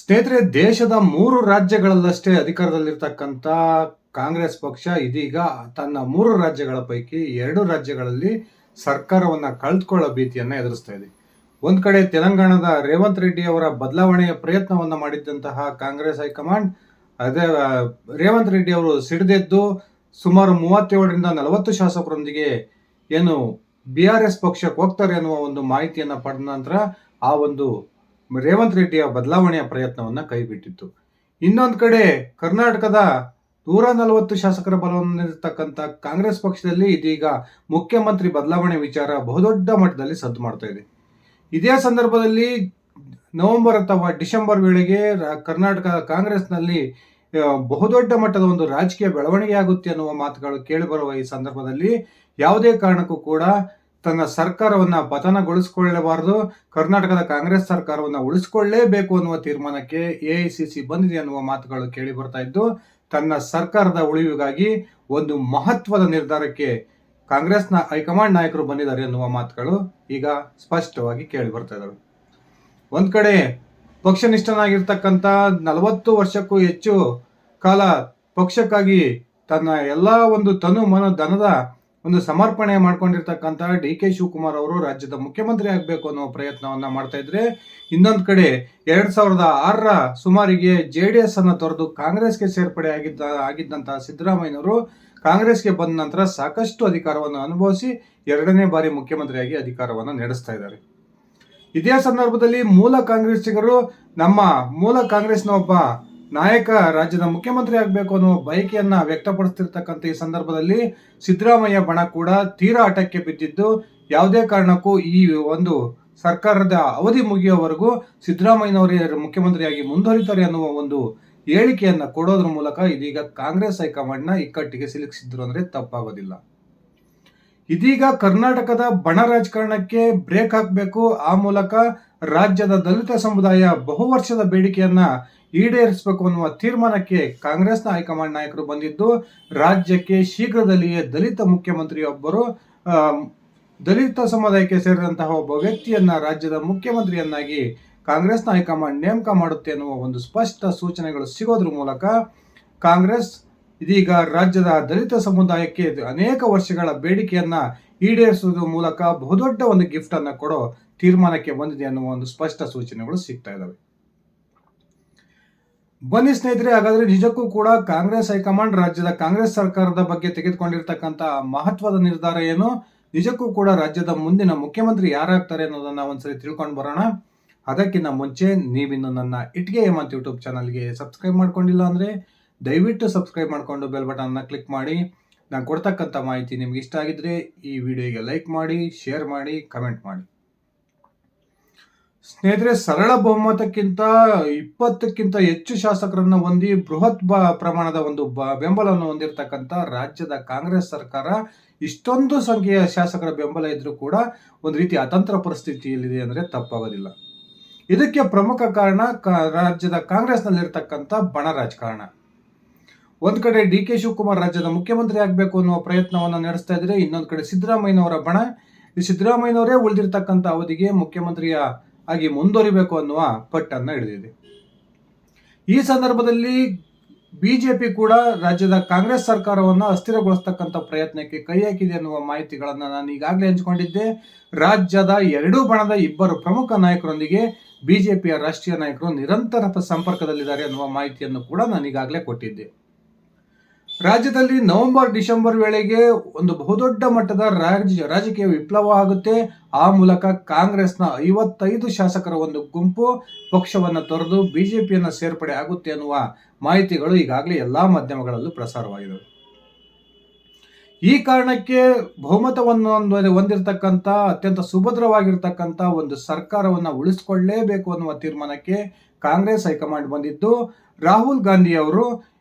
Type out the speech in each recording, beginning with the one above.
ಸ್ನೇಹಿತರೆ, ದೇಶದ 3 ರಾಜ್ಯಗಳಲ್ಲಷ್ಟೇ ಅಧಿಕಾರದಲ್ಲಿರ್ತಕ್ಕಂಥ ಕಾಂಗ್ರೆಸ್ ಪಕ್ಷ ಇದೀಗ ತನ್ನ 3 ರಾಜ್ಯಗಳ ಪೈಕಿ 2 ರಾಜ್ಯಗಳಲ್ಲಿ ಸರ್ಕಾರವನ್ನ ಕಳೆದುಕೊಳ್ಳೋ ಭೀತಿಯನ್ನ ಎದುರಿಸ್ತಾ ಇದೆ. ಒಂದ್ ಕಡೆ ತೆಲಂಗಾಣದ ರೇವಂತ್ ರೆಡ್ಡಿ ಅವರ ಬದಲಾವಣೆಯ ಪ್ರಯತ್ನವನ್ನ ಮಾಡಿದ್ದಂತಹ ಕಾಂಗ್ರೆಸ್ ಹೈಕಮಾಂಡ್ ಅದೇ ರೇವಂತ್ ರೆಡ್ಡಿ ಅವರು ಸಿಡಿದೆದ್ದು ಸುಮಾರು 37ರಿಂದ 40 ಶಾಸಕರೊಂದಿಗೆ ಏನು BRS ಪಕ್ಷಕ್ಕೆ ಹೋಗ್ತಾರೆ ಅನ್ನುವ ಒಂದು ಮಾಹಿತಿಯನ್ನ ಪಡೆದ ನಂತರ ಆ ಒಂದು ರೇವಂತ್ ರೆಡ್ಡಿಯ ಬದಲಾವಣೆಯ ಪ್ರಯತ್ನವನ್ನ ಕೈಬಿಟ್ಟಿತ್ತು. ಇನ್ನೊಂದು ಕಡೆ ಕರ್ನಾಟಕದ 140 ಶಾಸಕರ ಬಲವನ್ನು ಹೊಂದಿರತಕ್ಕಂಥ ಕಾಂಗ್ರೆಸ್ ಪಕ್ಷದಲ್ಲಿ ಇದೀಗ ಮುಖ್ಯಮಂತ್ರಿ ಬದಲಾವಣೆ ವಿಚಾರ ಬಹುದೊಡ್ಡ ಮಟ್ಟದಲ್ಲಿ ಸದ್ದು ಮಾಡ್ತಾ ಇದೆ. ಇದೇ ಸಂದರ್ಭದಲ್ಲಿ ನವೆಂಬರ್ ಅಥವಾ ಡಿಸೆಂಬರ್ ವೇಳೆಗೆ ಕರ್ನಾಟಕ ಕಾಂಗ್ರೆಸ್ನಲ್ಲಿ ಬಹುದೊಡ್ಡ ಮಟ್ಟದ ಒಂದು ರಾಜಕೀಯ ಬೆಳವಣಿಗೆ ಆಗುತ್ತೆ ಅನ್ನುವ ಮಾತುಗಳು ಕೇಳಿಬರುವ ಈ ಸಂದರ್ಭದಲ್ಲಿ ಯಾವುದೇ ಕಾರಣಕ್ಕೂ ಕೂಡ ತನ್ನ ಸರ್ಕಾರವನ್ನ ಪತನಗೊಳಿಸಿಕೊಳ್ಳಬಾರದು, ಕರ್ನಾಟಕದ ಕಾಂಗ್ರೆಸ್ ಸರ್ಕಾರವನ್ನ ಉಳಿಸಿಕೊಳ್ಳಲೇಬೇಕು ಅನ್ನುವ ತೀರ್ಮಾನಕ್ಕೆ AICC ಬಂದಿದೆ ಅನ್ನುವ ಮಾತುಗಳು ಕೇಳಿ ಬರ್ತಾ ಇದ್ದು, ತನ್ನ ಸರ್ಕಾರದ ಉಳಿವಿಗಾಗಿ ಒಂದು ಮಹತ್ವದ ನಿರ್ಧಾರಕ್ಕೆ ಕಾಂಗ್ರೆಸ್ನ ಹೈಕಮಾಂಡ್ ನಾಯಕರು ಬಂದಿದ್ದಾರೆ ಅನ್ನುವ ಮಾತುಗಳು ಈಗ ಸ್ಪಷ್ಟವಾಗಿ ಕೇಳಿ ಬರ್ತಾ ಇದ್ದಾವೆ. ಒಂದ್ ಕಡೆ ಪಕ್ಷನಿಷ್ಠನಾಗಿರ್ತಕ್ಕಂಥ 40 ವರ್ಷಕ್ಕೂ ಹೆಚ್ಚು ಕಾಲ ಪಕ್ಷಕ್ಕಾಗಿ ತನ್ನ ಎಲ್ಲಾ ಒಂದು ತನು ಮನ ಧನದ ಒಂದು ಸಮರ್ಪಣೆ ಮಾಡ್ಕೊಂಡಿರ್ತಕ್ಕಂಥ DK ಶಿವಕುಮಾರ್ ಅವರು ರಾಜ್ಯದ ಮುಖ್ಯಮಂತ್ರಿ ಆಗಬೇಕು ಅನ್ನೋ ಪ್ರಯತ್ನವನ್ನ ಮಾಡ್ತಾ ಇದ್ರೆ, ಇನ್ನೊಂದು ಕಡೆ 2006ರ ಸುಮಾರಿಗೆ JDS ಅನ್ನ ತೊರೆದು ಕಾಂಗ್ರೆಸ್ಗೆ ಸೇರ್ಪಡೆ ಆಗಿದ್ದಂತಹ ಸಿದ್ದರಾಮಯ್ಯನವರು ಕಾಂಗ್ರೆಸ್ಗೆ ಬಂದ ನಂತರ ಸಾಕಷ್ಟು ಅಧಿಕಾರವನ್ನು ಅನುಭವಿಸಿ 2ನೇ ಬಾರಿ ಮುಖ್ಯಮಂತ್ರಿಯಾಗಿ ಅಧಿಕಾರವನ್ನು ನಡೆಸ್ತಾ ಇದ್ದಾರೆ. ಇದೇ ಸಂದರ್ಭದಲ್ಲಿ ಮೂಲ ಕಾಂಗ್ರೆಸ್ಸಿಗರು ನಮ್ಮ ಮೂಲ ಕಾಂಗ್ರೆಸ್ನ ಒಬ್ಬ ನಾಯಕ ರಾಜ್ಯದ ಮುಖ್ಯಮಂತ್ರಿ ಆಗಬೇಕು ಅನ್ನೋ ಬಯಕೆಯನ್ನ ವ್ಯಕ್ತಪಡಿಸ್ತಿರ್ತಕ್ಕಂಥ ಈ ಸಂದರ್ಭದಲ್ಲಿ ಸಿದ್ದರಾಮಯ್ಯ ಬಣ ಕೂಡ ತೀರಾ ಹಠಕ್ಕೆ ಬಿದ್ದಿದ್ದು, ಯಾವುದೇ ಕಾರಣಕ್ಕೂ ಈ ಒಂದು ಸರ್ಕಾರದ ಅವಧಿ ಮುಗಿಯುವವರೆಗೂ ಸಿದ್ದರಾಮಯ್ಯನವರೇ ಮುಖ್ಯಮಂತ್ರಿಯಾಗಿ ಮುಂದುವರಿತಾರೆ ಅನ್ನುವ ಒಂದು ಹೇಳಿಕೆಯನ್ನ ಕೊಡೋದ್ರ ಮೂಲಕ ಇದೀಗ ಕಾಂಗ್ರೆಸ್ ಹೈಕಮಾಂಡ್ನ ಇಕ್ಕಟ್ಟಿಗೆ ಸಿಲುಕಿಸಿದ್ರು ಅಂದ್ರೆ ತಪ್ಪಾಗೋದಿಲ್ಲ. ಇದೀಗ ಕರ್ನಾಟಕದ ಬಣ ರಾಜಕಾರಣಕ್ಕೆ ಬ್ರೇಕ್ ಹಾಕಬೇಕು, ಆ ಮೂಲಕ ರಾಜ್ಯದ ದಲಿತ ಸಮುದಾಯ ಬಹುವರ್ಷದ ಬೇಡಿಕೆಯನ್ನ ಈಡೇರಿಸಬೇಕು ಅನ್ನುವ ತೀರ್ಮಾನಕ್ಕೆ ಕಾಂಗ್ರೆಸ್ನ ಹೈಕಮಾಂಡ್ ನಾಯಕರು ಬಂದಿದ್ದು, ರಾಜ್ಯಕ್ಕೆ ಶೀಘ್ರದಲ್ಲಿಯೇ ದಲಿತ ಮುಖ್ಯಮಂತ್ರಿಯೊಬ್ಬರು ದಲಿತ ಸಮುದಾಯಕ್ಕೆ ಸೇರಿದಂತಹ ಒಬ್ಬ ವ್ಯಕ್ತಿಯನ್ನ ರಾಜ್ಯದ ಮುಖ್ಯಮಂತ್ರಿಯನ್ನಾಗಿ ಕಾಂಗ್ರೆಸ್ನ ಹೈಕಮಾಂಡ್ ನೇಮಕ ಮಾಡುತ್ತೆ ಅನ್ನುವ ಒಂದು ಸ್ಪಷ್ಟ ಸೂಚನೆಗಳು ಸಿಗೋದ್ರ ಮೂಲಕ ಕಾಂಗ್ರೆಸ್ ಇದೀಗ ರಾಜ್ಯದ ದಲಿತ ಸಮುದಾಯಕ್ಕೆ ಅನೇಕ ವರ್ಷಗಳ ಬೇಡಿಕೆಯನ್ನ ಈಡೇರಿಸುವುದರ ಮೂಲಕ ಬಹುದೊಡ್ಡ ಒಂದು ಗಿಫ್ಟ್ ಅನ್ನ ಕೊಡೋ ತೀರ್ಮಾನಕ್ಕೆ ಬಂದಿದೆ ಅನ್ನುವ ಒಂದು ಸ್ಪಷ್ಟ ಸೂಚನೆಗಳು ಸಿಗ್ತಾ ಇದಾವೆ. ಬನ್ನಿ ಸ್ನೇಹಿತರೆ, ಹಾಗಾದ್ರೆ ನಿಜಕ್ಕೂ ಕೂಡ ಕಾಂಗ್ರೆಸ್ ಹೈಕಮಾಂಡ್ ರಾಜ್ಯದ ಕಾಂಗ್ರೆಸ್ ಸರ್ಕಾರದ ಬಗ್ಗೆ ತೆಗೆದುಕೊಂಡಿರ್ತಕ್ಕಂಥ ಮಹತ್ವದ ನಿರ್ಧಾರ ಏನು, ನಿಜಕ್ಕೂ ಕೂಡ ರಾಜ್ಯದ ಮುಂದಿನ ಮುಖ್ಯಮಂತ್ರಿ ಯಾರಾಗ್ತಾರೆ ಅನ್ನೋದನ್ನ ಒಂದ್ಸರಿ ತಿಳ್ಕೊಂಡು ಬರೋಣ. ಅದಕ್ಕಿಂತ ಮುಂಚೆ ನೀವಿನ್ನು ನನ್ನ ಇಟ್ಗೆ ಹೇಮಂತ್ ಯೂಟ್ಯೂಬ್ ಚಾನಲ್ಗೆ ಸಬ್ಸ್ಕ್ರೈಬ್ ಮಾಡ್ಕೊಂಡಿಲ್ಲ ಅಂದ್ರೆ ದಯವಿಟ್ಟು ಸಬ್ಸ್ಕ್ರೈಬ್ ಮಾಡ್ಕೊಂಡು ಬೆಲ್ ಬಟನ್ ಅನ್ನ ಕ್ಲಿಕ್ ಮಾಡಿ. ನಾನು ಕೊಡ್ತಕ್ಕಂಥ ಮಾಹಿತಿ ನಿಮ್ಗೆ ಇಷ್ಟ ಆಗಿದ್ರೆ ಈ ವಿಡಿಯೋಗೆ ಲೈಕ್ ಮಾಡಿ, ಶೇರ್ ಮಾಡಿ, ಕಮೆಂಟ್ ಮಾಡಿ. ಸ್ನೇಹಿತರೆ, ಸರಳ ಬಹುಮತಕ್ಕಿಂತ 20ಕ್ಕಿಂತ ಹೆಚ್ಚು ಶಾಸಕರನ್ನ ಹೊಂದಿ ಬೃಹತ್ ಪ್ರಮಾಣದ ಒಂದು ಬೆಂಬಲವನ್ನು ಹೊಂದಿರತಕ್ಕಂಥ ರಾಜ್ಯದ ಕಾಂಗ್ರೆಸ್ ಸರ್ಕಾರ ಇಷ್ಟೊಂದು ಸಂಖ್ಯೆಯ ಶಾಸಕರ ಬೆಂಬಲ ಇದ್ರೂ ಕೂಡ ಒಂದು ರೀತಿ ಅತಂತ್ರ ಪರಿಸ್ಥಿತಿಯಲ್ಲಿದೆ ಅಂದ್ರೆ ತಪ್ಪಾಗೋದಿಲ್ಲ. ಇದಕ್ಕೆ ಪ್ರಮುಖ ಕಾರಣ ರಾಜ್ಯದ ಕಾಂಗ್ರೆಸ್ನಲ್ಲಿರ್ತಕ್ಕಂಥ ಬಣ ರಾಜಕಾರಣ. ಒಂದ್ ಕಡೆ DK ಶಿವಕುಮಾರ್ ರಾಜ್ಯದ ಮುಖ್ಯಮಂತ್ರಿ ಆಗಬೇಕು ಅನ್ನುವ ಪ್ರಯತ್ನವನ್ನ ನಡೆಸ್ತಾ ಇದ್ರೆ, ಇನ್ನೊಂದು ಕಡೆ ಸಿದ್ದರಾಮಯ್ಯನವರ ಬಣ ಸಿದ್ದರಾಮಯ್ಯನವರೇ ಉಳಿದಿರ್ತಕ್ಕಂಥ ಅವಧಿಗೆ ಮುಖ್ಯಮಂತ್ರಿಯ ಆಗಿ ಮುಂದುವರಿಬೇಕು ಅನ್ನುವ ಪಟ್ಟನ್ನ ಹಿಡಿದಿದೆ. ಈ ಸಂದರ್ಭದಲ್ಲಿ ಬಿಜೆಪಿ ಕೂಡ ರಾಜ್ಯದ ಕಾಂಗ್ರೆಸ್ ಸರ್ಕಾರವನ್ನ ಅಸ್ಥಿರಗೊಳಿಸ್ತಕ್ಕಂಥ ಪ್ರಯತ್ನಕ್ಕೆ ಕೈ ಹಾಕಿದೆ ಅನ್ನುವ ಮಾಹಿತಿಗಳನ್ನ ನಾನು ಈಗಾಗಲೇ ಹಂಚಿಕೊಂಡಿದ್ದೆ. ರಾಜ್ಯದ ಎರಡೂ ಬಣದ ಇಬ್ಬರು ಪ್ರಮುಖ ನಾಯಕರೊಂದಿಗೆ ಬಿಜೆಪಿಯ ರಾಷ್ಟ್ರೀಯ ನಾಯಕರು ನಿರಂತರ ಸಂಪರ್ಕದಲ್ಲಿದ್ದಾರೆ ಅನ್ನುವ ಮಾಹಿತಿಯನ್ನು ಕೂಡ ನಾನು ಈಗಾಗಲೇ ಕೊಟ್ಟಿದ್ದೆ. ರಾಜ್ಯದಲ್ಲಿ ನವೆಂಬರ್ ಡಿಸೆಂಬರ್ ವೇಳೆಗೆ ಒಂದು ಬಹುದೊಡ್ಡ ಮಟ್ಟದ ರಾಜಕೀಯ ವಿಪ್ಲವ ಆಗುತ್ತೆ. ಆ ಮೂಲಕ ಕಾಂಗ್ರೆಸ್ನ 55 ಶಾಸಕರ ಒಂದು ಗುಂಪು ಪಕ್ಷವನ್ನು ತೊರೆದು ಬಿಜೆಪಿಯನ್ನ ಸೇರ್ಪಡೆ ಆಗುತ್ತೆ ಅನ್ನುವ ಮಾಹಿತಿಗಳು ಈಗಾಗಲೇ ಎಲ್ಲಾ ಮಾಧ್ಯಮಗಳಲ್ಲೂ ಪ್ರಸಾರವಾಗಿವೆ. ಈ ಕಾರಣಕ್ಕೆ ಬಹುಮತವನ್ನು ಹೊಂದಿರತಕ್ಕಂಥ ಅತ್ಯಂತ ಸುಭದ್ರವಾಗಿರ್ತಕ್ಕಂಥ ಒಂದು ಸರ್ಕಾರವನ್ನ ಉಳಿಸಿಕೊಳ್ಳಲೇಬೇಕು ಅನ್ನುವ ತೀರ್ಮಾನಕ್ಕೆ ಕಾಂಗ್ರೆಸ್ ಹೈಕಮಾಂಡ್ ಬಂದಿದ್ದು, ರಾಹುಲ್ ಗಾಂಧಿ ಅವರು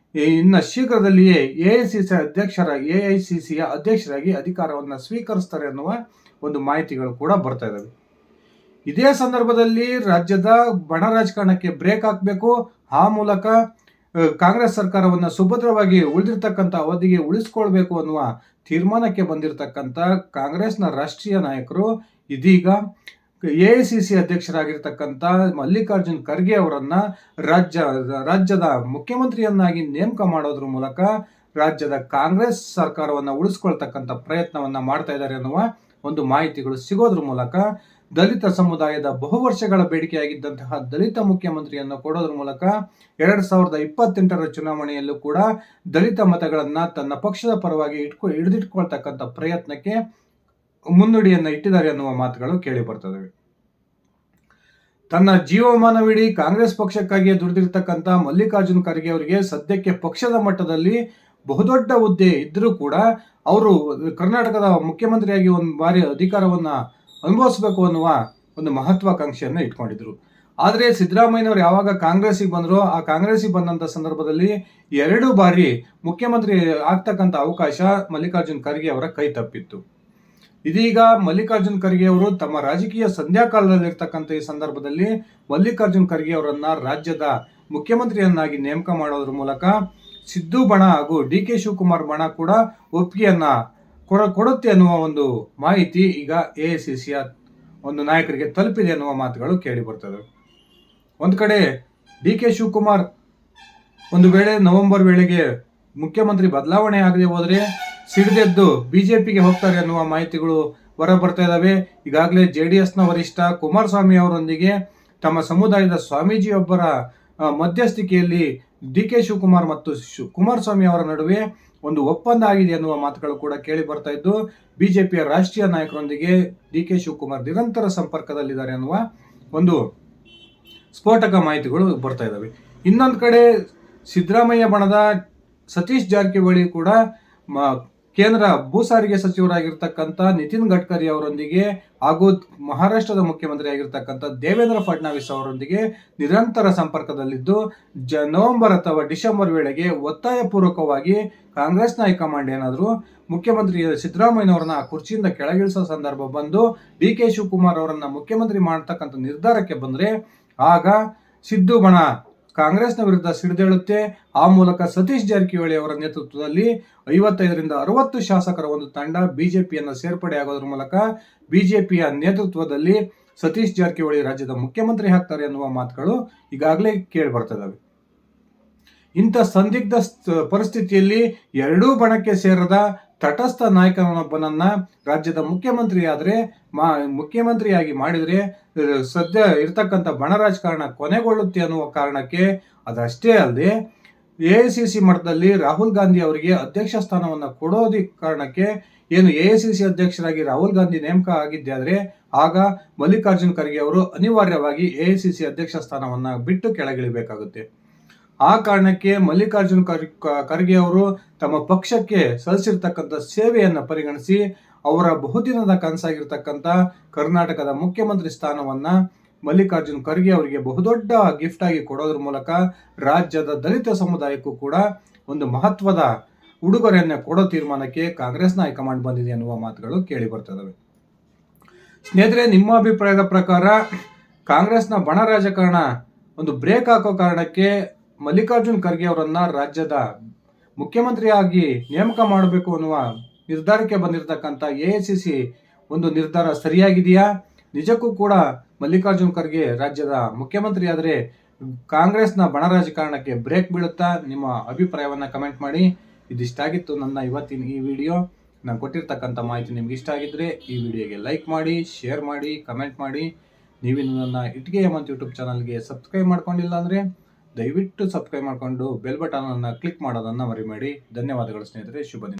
ಇನ್ನು ಶೀಘ್ರದಲ್ಲಿಯೇ AICCಯ ಅಧ್ಯಕ್ಷರಾಗಿ ಅಧಿಕಾರವನ್ನು ಸ್ವೀಕರಿಸ್ತಾರೆ ಅನ್ನುವ ಒಂದು ಮಾಹಿತಿಗಳು ಕೂಡ ಬರ್ತಾ ಇದ್ದಾವೆ. ಇದೇ ಸಂದರ್ಭದಲ್ಲಿ ರಾಜ್ಯದ ಬಣ ರಾಜಕಾರಣಕ್ಕೆ ಬ್ರೇಕ್ ಹಾಕಬೇಕು, ಆ ಮೂಲಕ ಕಾಂಗ್ರೆಸ್ ಸರ್ಕಾರವನ್ನು ಸುಭದ್ರವಾಗಿ ಉಳಿದಿರ್ತಕ್ಕಂಥ ಅವಧಿಗೆ ಉಳಿಸ್ಕೊಳ್ಬೇಕು ಅನ್ನುವ ತೀರ್ಮಾನಕ್ಕೆ ಬಂದಿರತಕ್ಕಂಥ ಕಾಂಗ್ರೆಸ್ನ ರಾಷ್ಟ್ರೀಯ ನಾಯಕರು ಇದೀಗ ಎಐಸಿಸಿ ಅಧ್ಯಕ್ಷರಾಗಿರ್ತಕ್ಕಂಥ ಮಲ್ಲಿಕಾರ್ಜುನ್ ಖರ್ಗೆ ಅವರನ್ನ ರಾಜ್ಯದ ಮುಖ್ಯಮಂತ್ರಿಯನ್ನಾಗಿ ನೇಮಕ ಮಾಡೋದ್ರ ಮೂಲಕ ರಾಜ್ಯದ ಕಾಂಗ್ರೆಸ್ ಸರ್ಕಾರವನ್ನ ಉಳಿಸ್ಕೊಳ್ತಕ್ಕಂಥ ಪ್ರಯತ್ನವನ್ನ ಮಾಡ್ತಾ ಇದ್ದಾರೆ ಅನ್ನುವ ಒಂದು ಮಾಹಿತಿಗಳು ಸಿಗೋದ್ರ ಮೂಲಕ ದಲಿತ ಸಮುದಾಯದ ಬಹುವರ್ಷಗಳ ಬೇಡಿಕೆಯಾಗಿದ್ದಂತಹ ದಲಿತ ಮುಖ್ಯಮಂತ್ರಿಯನ್ನು ಕೊಡೋದ್ರ ಮೂಲಕ 2028ರ ಚುನಾವಣೆಯಲ್ಲೂ ಕೂಡ ದಲಿತ ಮತಗಳನ್ನ ತನ್ನ ಪಕ್ಷದ ಪರವಾಗಿ ಹಿಡಿದಿಟ್ಕೊಳ್ತಕ್ಕಂಥ ಪ್ರಯತ್ನಕ್ಕೆ ಮುನ್ನುಡಿಯನ್ನ ಇಟ್ಟಿದ್ದಾರೆ ಅನ್ನುವ ಮಾತುಗಳು ಕೇಳಿ ಬರ್ತವೆ. ತನ್ನ ಜೀವಮಾನವಿಡೀ ಕಾಂಗ್ರೆಸ್ ಪಕ್ಷಕ್ಕಾಗಿಯೇ ದುಡಿದಿರ್ತಕ್ಕಂಥ ಮಲ್ಲಿಕಾರ್ಜುನ್ ಖರ್ಗೆ ಅವರಿಗೆ ಸದ್ಯಕ್ಕೆ ಪಕ್ಷದ ಮಟ್ಟದಲ್ಲಿ ಬಹುದೊಡ್ಡ ಹುದ್ದೆ ಇದ್ರೂ ಕೂಡ ಅವರು ಕರ್ನಾಟಕದ ಮುಖ್ಯಮಂತ್ರಿಯಾಗಿ ಒಂದು ಬಾರಿ ಅಧಿಕಾರವನ್ನ ಅನುಭವಿಸಬೇಕು ಅನ್ನುವ ಒಂದು ಮಹತ್ವಾಕಾಂಕ್ಷೆಯನ್ನು ಇಟ್ಕೊಂಡಿದ್ರು. ಆದರೆ ಸಿದ್ದರಾಮಯ್ಯನವರು ಯಾವಾಗ ಕಾಂಗ್ರೆಸ್ಸಿಗೆ ಬಂದ್ರು, ಆ ಕಾಂಗ್ರೆಸ್ಸಿಗೆ ಬಂದಂತ ಸಂದರ್ಭದಲ್ಲಿ 2 ಬಾರಿ ಮುಖ್ಯಮಂತ್ರಿ ಆಗ್ತಕ್ಕಂಥ ಅವಕಾಶ ಮಲ್ಲಿಕಾರ್ಜುನ್ ಖರ್ಗೆ ಅವರ ಕೈ ತಪ್ಪಿತ್ತು. ಇದೀಗ ಮಲ್ಲಿಕಾರ್ಜುನ್ ಖರ್ಗೆ ಅವರು ತಮ್ಮ ರಾಜಕೀಯ ಸಂಧ್ಯಾಕಾಲದಲ್ಲಿರ್ತಕ್ಕಂಥ ಈ ಸಂದರ್ಭದಲ್ಲಿ ಮಲ್ಲಿಕಾರ್ಜುನ್ ಖರ್ಗೆ ಅವರನ್ನ ರಾಜ್ಯದ ಮುಖ್ಯಮಂತ್ರಿಯನ್ನಾಗಿ ನೇಮಕ ಮಾಡೋದ್ರ ಮೂಲಕ ಸಿದ್ದು ಬಣ ಹಾಗೂ ಡಿ.ಕೆ. ಶಿವಕುಮಾರ್ ಬಣ ಕೂಡ ಒಪ್ಪಿಗೆಯನ್ನ ಕೊಡುತ್ತೆ ಅನ್ನುವ ಒಂದು ಮಾಹಿತಿ ಈಗ ಎಐಸಿಸಿಯ ಒಂದು ನಾಯಕರಿಗೆ ತಲುಪಿದೆ ಅನ್ನುವ ಮಾತುಗಳು ಕೇಳಿ ಬರ್ತದೆ. ಒಂದು ಕಡೆ ಡಿ.ಕೆ. ಶಿವಕುಮಾರ್ ಒಂದು ವೇಳೆ ನವೆಂಬರ್ ವೇಳೆಗೆ ಮುಖ್ಯಮಂತ್ರಿ ಬದಲಾವಣೆ ಆಗದೆ ಹೋದ್ರೆ ಸಿಡಿದೆದ್ದು ಬಿಜೆಪಿಗೆ ಹೋಗ್ತಾರೆ ಅನ್ನುವ ಮಾಹಿತಿಗಳು ಹೊರ ಬರ್ತಾ ಇದಾವೆ. ಈಗಾಗಲೇ JDSನ ವರಿಷ್ಠ ಕುಮಾರಸ್ವಾಮಿ ಅವರೊಂದಿಗೆ ತಮ್ಮ ಸಮುದಾಯದ ಸ್ವಾಮೀಜಿಯೊಬ್ಬರ ಮಧ್ಯಸ್ಥಿಕೆಯಲ್ಲಿ ಡಿ.ಕೆ. ಶಿವಕುಮಾರ್ ಮತ್ತು ಕುಮಾರಸ್ವಾಮಿ ಅವರ ನಡುವೆ ಒಂದು ಒಪ್ಪಂದ ಆಗಿದೆ ಅನ್ನುವ ಮಾತುಗಳು ಕೂಡ ಕೇಳಿ ಬರ್ತಾ ಇದ್ದು, ಬಿಜೆಪಿಯ ರಾಷ್ಟ್ರೀಯ ನಾಯಕರೊಂದಿಗೆ ಡಿ.ಕೆ. ಶಿವಕುಮಾರ್ ನಿರಂತರ ಸಂಪರ್ಕದಲ್ಲಿದ್ದಾರೆ ಅನ್ನುವ ಒಂದು ಸ್ಫೋಟಕ ಮಾಹಿತಿಗಳು ಬರ್ತಾ ಇದ್ದಾವೆ. ಇನ್ನೊಂದು ಕಡೆ ಸಿದ್ದರಾಮಯ್ಯ ಬಣದ ಸತೀಶ್ ಜಾರಕಿಹೊಳಿ ಕೂಡ ಕೇಂದ್ರ ಭೂ ಸಾರಿಗೆ ಸಚಿವರಾಗಿರ್ತಕ್ಕಂಥ ನಿತಿನ್ ಗಡ್ಕರಿ ಅವರೊಂದಿಗೆ ಹಾಗೂ ಮಹಾರಾಷ್ಟ್ರದ ಮುಖ್ಯಮಂತ್ರಿ ಆಗಿರ್ತಕ್ಕಂಥ ದೇವೇಂದ್ರ ಫಡ್ನವೀಸ್ ಅವರೊಂದಿಗೆ ನಿರಂತರ ಸಂಪರ್ಕದಲ್ಲಿದ್ದು ನವೆಂಬರ್ ಅಥವಾ ಡಿಸೆಂಬರ್ ವೇಳೆಗೆ ಒತ್ತಾಯ ಪೂರ್ವಕವಾಗಿ ಕಾಂಗ್ರೆಸ್ನ ಹೈಕಮಾಂಡ್ ಏನಾದರೂ ಮುಖ್ಯಮಂತ್ರಿ ಸಿದ್ದರಾಮಯ್ಯನವರನ್ನ ಆ ಕುರ್ಚಿಯಿಂದ ಕೆಳಗಿಳಿಸೋ ಸಂದರ್ಭ ಬಂದು ಡಿ.ಕೆ. ಶಿವಕುಮಾರ್ ಅವರನ್ನ ಮುಖ್ಯಮಂತ್ರಿ ಮಾಡತಕ್ಕಂಥ ನಿರ್ಧಾರಕ್ಕೆ ಬಂದ್ರೆ ಆಗ ಸಿದ್ದು ಬಣ ಕಾಂಗ್ರೆಸ್ನ ವಿರುದ್ಧ ಸಿಡಿದೇಳುತ್ತೆ. ಆ ಮೂಲಕ ಸತೀಶ್ ಜಾರಕಿಹೊಳಿ ಅವರ ನೇತೃತ್ವದಲ್ಲಿ 55ರಿಂದ 60 ಶಾಸಕರ ಒಂದು ತಂಡ ಬಿಜೆಪಿಯನ್ನು ಸೇರ್ಪಡೆ ಆಗೋದ್ರ ಮೂಲಕ ಬಿಜೆಪಿಯ ನೇತೃತ್ವದಲ್ಲಿ ಸತೀಶ್ ಜಾರಕಿಹೊಳಿ ರಾಜ್ಯದ ಮುಖ್ಯಮಂತ್ರಿ ಆಗ್ತಾರೆ ಅನ್ನುವ ಮಾತುಗಳು ಈಗಾಗಲೇ ಕೇಳಿ ಬರ್ತದವೆ. ಇಂಥ ಸಂದಿಗ್ಧ ಪರಿಸ್ಥಿತಿಯಲ್ಲಿ 2 ಬಣಕ್ಕೆ ಸೇರದ ತಟಸ್ಥ ನಾಯಕನೊಬ್ಬನನ್ನ ರಾಜ್ಯದ ಮುಖ್ಯಮಂತ್ರಿಯಾಗಿ ಮಾಡಿದ್ರೆ ಸದ್ಯ ಇರ್ತಕ್ಕಂಥ ಬಣ ರಾಜಕಾರಣ ಕೊನೆಗೊಳ್ಳುತ್ತೆ ಅನ್ನುವ ಕಾರಣಕ್ಕೆ, ಅದಷ್ಟೇ ಅಲ್ಲದೆ ಎಐಸಿಸಿ ಮಟ್ಟದಲ್ಲಿ ರಾಹುಲ್ ಗಾಂಧಿ ಅವರಿಗೆ ಅಧ್ಯಕ್ಷ ಸ್ಥಾನವನ್ನು ಕೊಡೋದಿ ಕಾರಣಕ್ಕೆ ಏನು ಎಐಸಿಸಿ ಅಧ್ಯಕ್ಷರಾಗಿ ರಾಹುಲ್ ಗಾಂಧಿ ನೇಮಕ ಆಗಿದ್ದೆ ಆದ್ರೆ ಆಗ ಮಲ್ಲಿಕಾರ್ಜುನ್ ಖರ್ಗೆ ಅವರು ಅನಿವಾರ್ಯವಾಗಿ ಎಐಸಿಸಿ ಅಧ್ಯಕ್ಷ ಸ್ಥಾನವನ್ನ ಬಿಟ್ಟು ಕೆಳಗಿಳಿಬೇಕಾಗುತ್ತೆ. ಆ ಕಾರಣಕ್ಕೆ ಮಲ್ಲಿಕಾರ್ಜುನ್ ಖರ್ಗೆ ಅವರು ತಮ್ಮ ಪಕ್ಷಕ್ಕೆ ಸಲ್ಲಿಸಿರ್ತಕ್ಕಂಥ ಸೇವೆಯನ್ನು ಪರಿಗಣಿಸಿ ಅವರ ಬಹುದಿನದ ಕನಸಾಗಿರ್ತಕ್ಕಂಥ ಕರ್ನಾಟಕದ ಮುಖ್ಯಮಂತ್ರಿ ಸ್ಥಾನವನ್ನ ಮಲ್ಲಿಕಾರ್ಜುನ್ ಖರ್ಗೆ ಅವರಿಗೆ ಬಹುದೊಡ್ಡ ಗಿಫ್ಟ್ ಆಗಿ ಕೊಡೋದ್ರ ಮೂಲಕ ರಾಜ್ಯದ ದಲಿತ ಸಮುದಾಯಕ್ಕೂ ಕೂಡ ಒಂದು ಮಹತ್ವದ ಉಡುಗೊರೆಯನ್ನು ಕೊಡೋ ತೀರ್ಮಾನಕ್ಕೆ ಕಾಂಗ್ರೆಸ್ನ ಹೈಕಮಾಂಡ್ ಬಂದಿದೆ ಅನ್ನುವ ಮಾತುಗಳು ಕೇಳಿ ಬರ್ತದವೆ. ಸ್ನೇಹಿತರೆ, ನಿಮ್ಮ ಅಭಿಪ್ರಾಯದ ಪ್ರಕಾರ ಕಾಂಗ್ರೆಸ್ನ ಬಣ ರಾಜಕಾರಣ ಒಂದು ಬ್ರೇಕ್ ಹಾಕೋ ಕಾರಣಕ್ಕೆ ಮಲ್ಲಿಕಾರ್ಜುನ್ ಖರ್ಗೆ ಅವರನ್ನ ರಾಜ್ಯದ ಮುಖ್ಯಮಂತ್ರಿಯಾಗಿ ನೇಮಕ ಮಾಡಬೇಕು ಅನ್ನುವ ನಿರ್ಧಾರಕ್ಕೆ ಬಂದಿರತಕ್ಕಂಥ ಎಐಸಿಸಿ ಒಂದು ನಿರ್ಧಾರ ಸರಿಯಾಗಿದೆಯಾ? ನಿಜಕ್ಕೂ ಕೂಡ ಮಲ್ಲಿಕಾರ್ಜುನ್ ಖರ್ಗೆ ರಾಜ್ಯದ ಮುಖ್ಯಮಂತ್ರಿ ಆದರೆ ಕಾಂಗ್ರೆಸ್ನ ಬಣ ರಾಜಕಾರಣಕ್ಕೆ ಬ್ರೇಕ್ ಬೀಳುತ್ತಾ? ನಿಮ್ಮ ಅಭಿಪ್ರಾಯವನ್ನ ಕಮೆಂಟ್ ಮಾಡಿ. ಇದಿಷ್ಟಾಗಿತ್ತು ನನ್ನ ಇವತ್ತಿನ ಈ ವಿಡಿಯೋ. ನಾನು ಕೊಟ್ಟಿರ್ತಕ್ಕಂಥ ಮಾಹಿತಿ ನಿಮ್ಗೆ ಇಷ್ಟ ಆಗಿದ್ರೆ ಈ ವಿಡಿಯೋಗೆ ಲೈಕ್ ಮಾಡಿ, ಶೇರ್ ಮಾಡಿ, ಕಮೆಂಟ್ ಮಾಡಿ. ನೀವಿನ್ನು ನನ್ನ ಇಟ್ಗೆ ಹೇಮಂತ್ ಯೂಟ್ಯೂಬ್ ಚಾನಲ್ಗೆ ಸಬ್ಸ್ಕ್ರೈಬ್ ಮಾಡ್ಕೊಂಡಿಲ್ಲ ಅಂದರೆ ದಯವಿಟ್ಟು ಸಬ್ಸ್ಕ್ರೈಬ್ ಮಾಡಿಕೊಂಡು ಬೆಲ್ ಬಟನ್ ಅನ್ನು ಕ್ಲಿಕ್ ಮಾಡೋದನ್ನು ಮರಿಬೇಡಿ. ಧನ್ಯವಾದಗಳು ಸ್ನೇಹಿತರೆ, ಶುಭ ದಿನ.